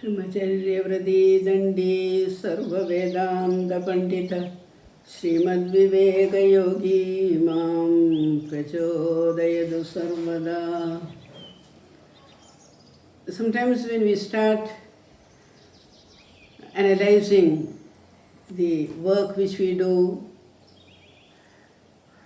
ब्रह्मचर्यव्रती दंडी सर्ववेदांत पंडित श्रीमद्विवेकयोगी मां प्रचोदयतु सर्वदा. Sometimes when we start analyzing the work which we do,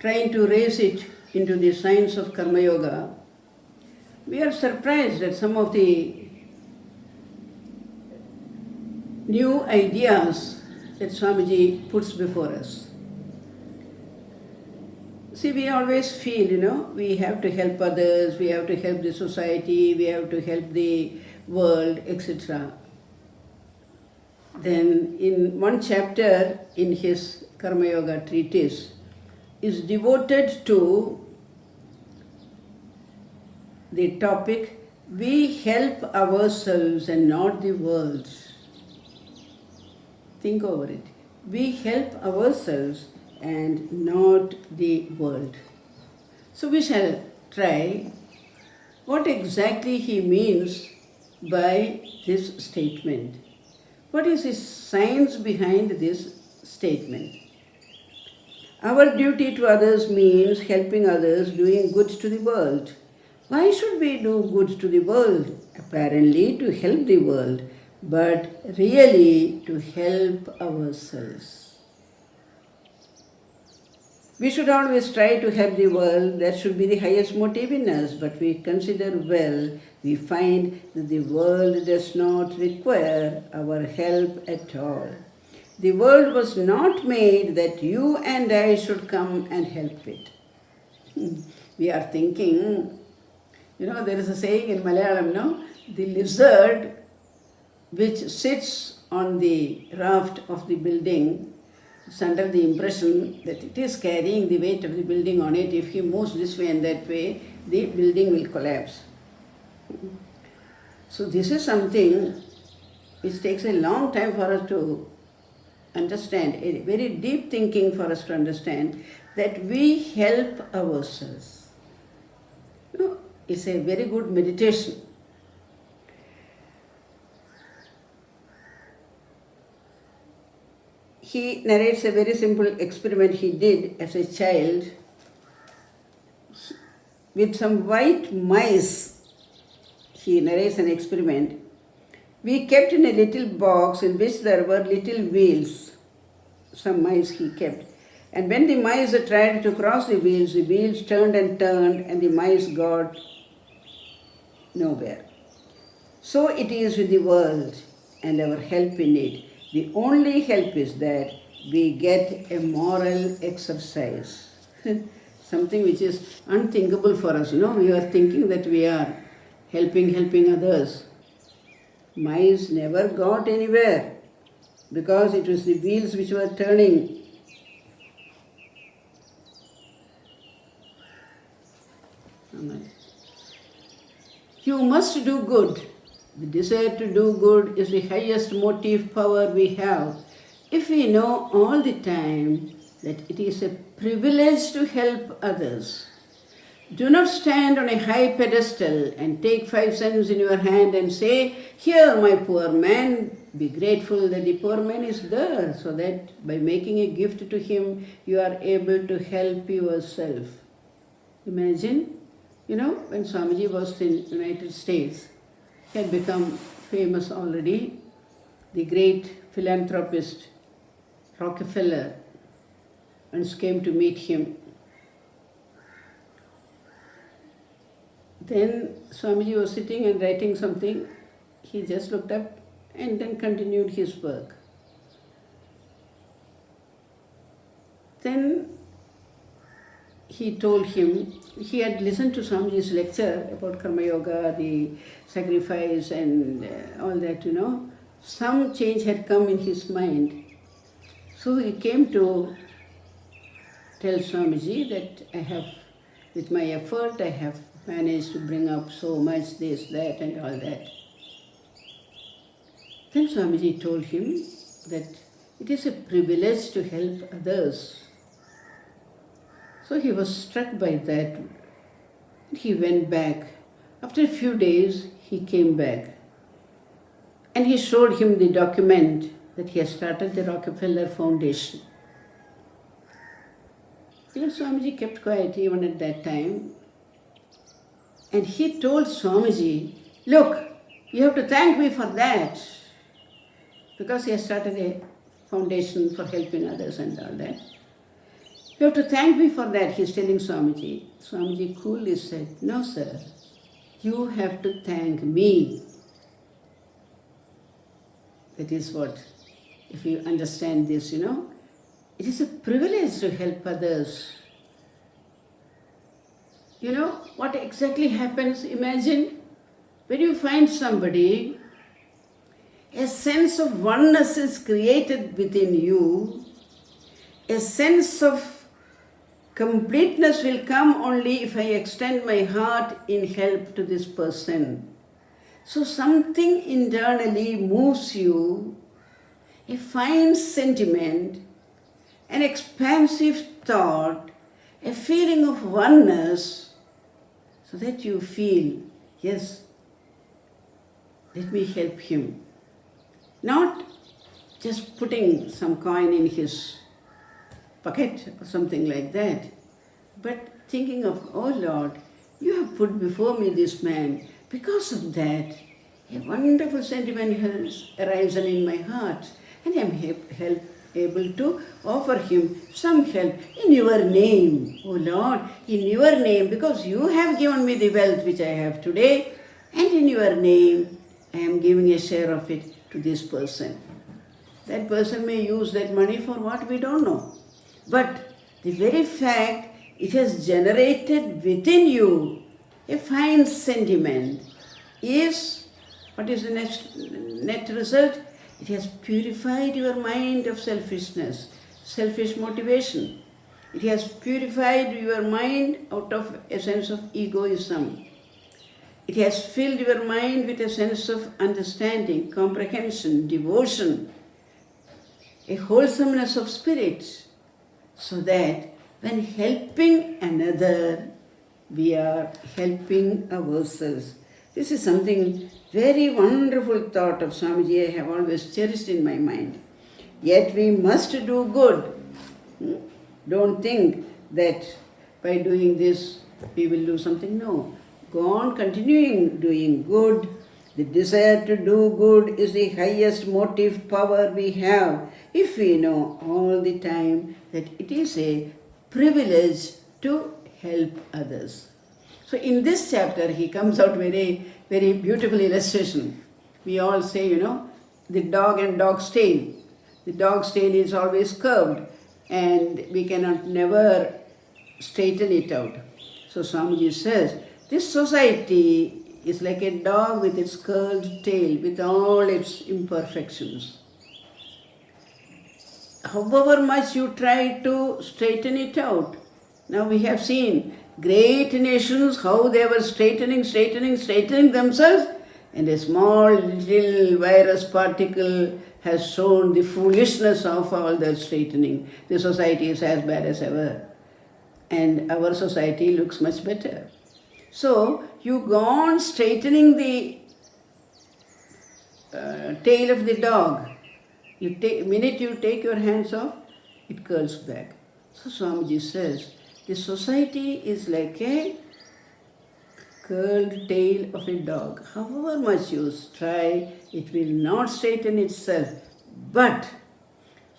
trying to raise it into the science of Karma Yoga, we are surprised at some of the new ideas that Swamiji puts before us. See, we always feel, we have to help others, we have to help the society, we have to help the world, etc. Then in one chapter in his Karma Yoga treatise is devoted to the topic, we help ourselves and not the world. Think over it. We help ourselves and not the world. So we shall try what exactly he means by this statement. What is the science behind this statement? Our duty to others means helping others, doing good to the world. Why should we do good to the world? Apparently to help the world, but really to help ourselves. We should always try to help the world. That should be the highest motive in us. But we consider well, we find that the world does not require our help at all. The world was not made that you and I should come and help it. We are thinking, there is a saying in Malayalam, no? The lizard which sits on the raft of the building is under the impression that it is carrying the weight of the building on it. If he moves this way and that way, the building will collapse. So this is something which takes a long time for us to understand, a very deep thinking for us to understand that we help ourselves. It's a very good meditation. He narrates a very simple experiment he did as a child with some white mice. He narrates an experiment. We kept in a little box in which there were little wheels. Some mice he kept. And when the mice tried to cross the wheels turned and turned and the mice got nowhere. So it is with the world and our help in it. The only help is that we get a moral exercise. Something which is unthinkable for us. We are thinking that we are helping others. Mice never got anywhere because it was the wheels which were turning. You must do good. The desire to do good is the highest motive power we have. If we know all the time that it is a privilege to help others, do not stand on a high pedestal and take 5 cents in your hand and say, "Here, my poor man." Be grateful that the poor man is there, so that by making a gift to him, you are able to help yourself. Imagine, when Swamiji was in the United States, he had become famous already. The great philanthropist Rockefeller once came to meet him. Then Swamiji was sitting and writing something. He just looked up and then continued his work. Then he told him, he had listened to Swamiji's lecture about Karma Yoga, the sacrifice and all that, Some change had come in his mind. So he came to tell Swamiji that with my effort, I have managed to bring up so much this, that and all that. Then Swamiji told him that it is a privilege to help others. So he was struck by that. He went back. After a few days, he came back. And he showed him the document that he has started the Rockefeller Foundation. Swamiji kept quiet even at that time. And he told Swamiji, look, you have to thank me for that. Because he has started a foundation for helping others and all that. You have to thank me for that, he's telling Swamiji. Swamiji coolly said, no sir, you have to thank me. That is what, if you understand this, it is a privilege to help others. What exactly happens? Imagine when you find somebody, a sense of oneness is created within you, a sense of completeness will come only if I extend my heart in help to this person. So something internally moves you, a fine sentiment, an expansive thought, a feeling of oneness, so that you feel, yes, let me help him. Not just putting some coin in his pocket or something like that, but thinking of, oh Lord, you have put before me this man. Because of that, a wonderful sentiment has arisen in my heart, and I am able to offer him some help in your name, oh Lord, in your name, because you have given me the wealth which I have today, and in your name, I am giving a share of it to this person. That person may use that money for what we don't know. But the very fact it has generated within you a fine sentiment is, what is the net result? It has purified your mind of selfishness, selfish motivation. It has purified your mind out of a sense of egoism. It has filled your mind with a sense of understanding, comprehension, devotion, a wholesomeness of spirit, so that when helping another, we are helping ourselves. This is something very wonderful thought of Swamiji I have always cherished in my mind. Yet we must do good. Don't think that by doing this we will do something. No. Go on continuing doing good. The desire to do good is the highest motive power we have if we know all the time that it is a privilege to help others. So in this chapter he comes out very, very beautiful illustration. We all say, the dog and dog's tail. The dog's tail is always curved and we cannot never straighten it out. So Swamiji says, this society is like a dog with its curled tail, with all its imperfections. However much you try to straighten it out, now we have seen great nations, how they were straightening themselves, and a small little virus particle has shown the foolishness of all that straightening. The society is as bad as ever, and our society looks much better. So you go on straightening the tail of the dog. Minute you take your hands off, it curls back. So Swamiji says, the society is like a curled tail of a dog. However much you try, it will not straighten itself. But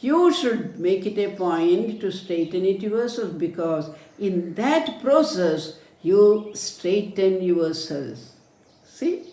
you should make it a point to straighten it yourself, because in that process, you straighten yourselves. See?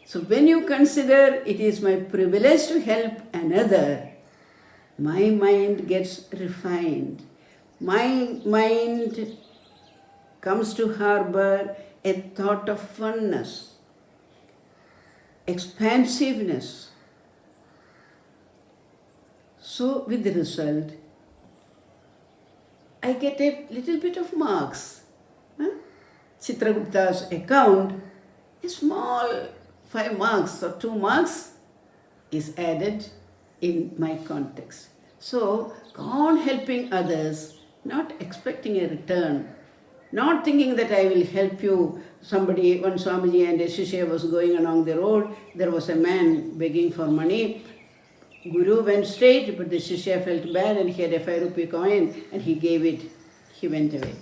So when you consider it is my privilege to help another, my mind gets refined. My mind comes to harbor a thought of oneness, expansiveness. So with the result, I get a little bit of marks. Chitragupta's account, a small 5 marks or 2 marks is added in my context. So, go on helping others, not expecting a return, not thinking that I will help you. Somebody, one Swamiji and a Shishya was going along the road, there was a man begging for money. Guru went straight, but the Shishya felt bad and he had a 5 rupee coin and he gave it. He went away.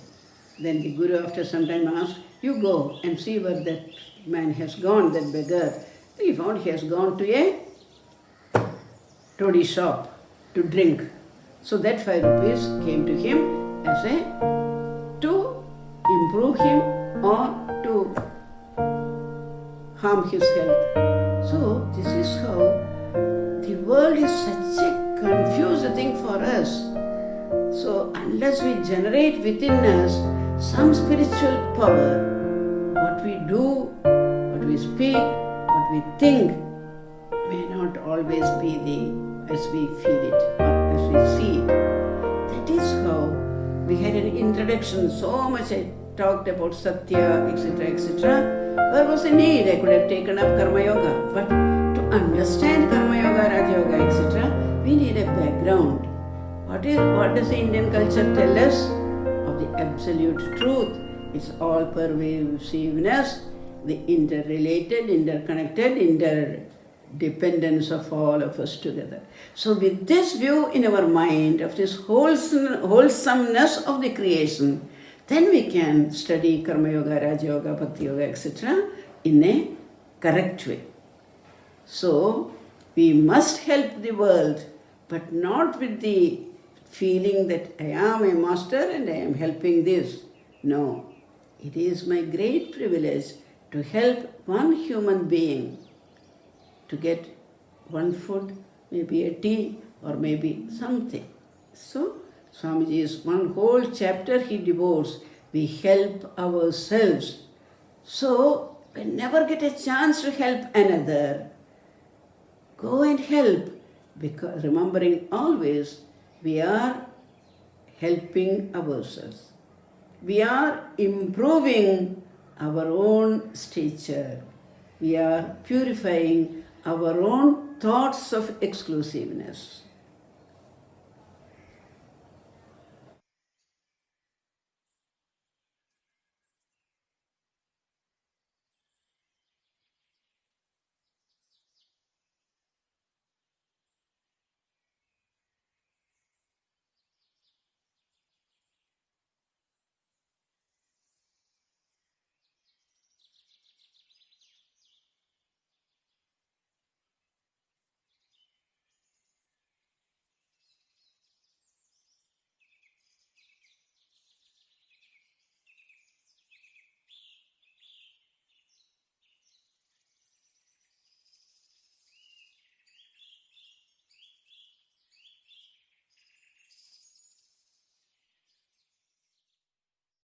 Then the Guru after some time asked, you go and see where that man has gone, that beggar. He found he has gone to a toddy shop to drink. So that 5 rupees came to him as to improve him or to harm his health. So this is how the world is such a confused thing for us. So unless we generate within us some spiritual power, what we do, what we speak, what we think may not always be as we feel it or as we see it. That is how we had an introduction, so much I talked about Satya, etc., etc. Where was the need? I could have taken up Karma Yoga. But to understand Karma Yoga, Raja Yoga, etc., we need a background. What does the Indian culture tell us of the absolute truth? It's all pervasiveness, the interrelated, interconnected, interdependence of all of us together. So with this view in our mind of this wholesomeness of the creation, then we can study Karma Yoga, Raja Yoga, Bhakti Yoga, etc. in a correct way. So we must help the world, but not with the feeling that I am a master and I am helping this. No, it is my great privilege to help one human being to get one food, maybe a tea or maybe something. So Swamiji's one whole chapter he devotes, we help ourselves. So we never get a chance to help another, go and help, because remembering always we are helping ourselves. We are improving our own stature. We are purifying our own thoughts of exclusiveness.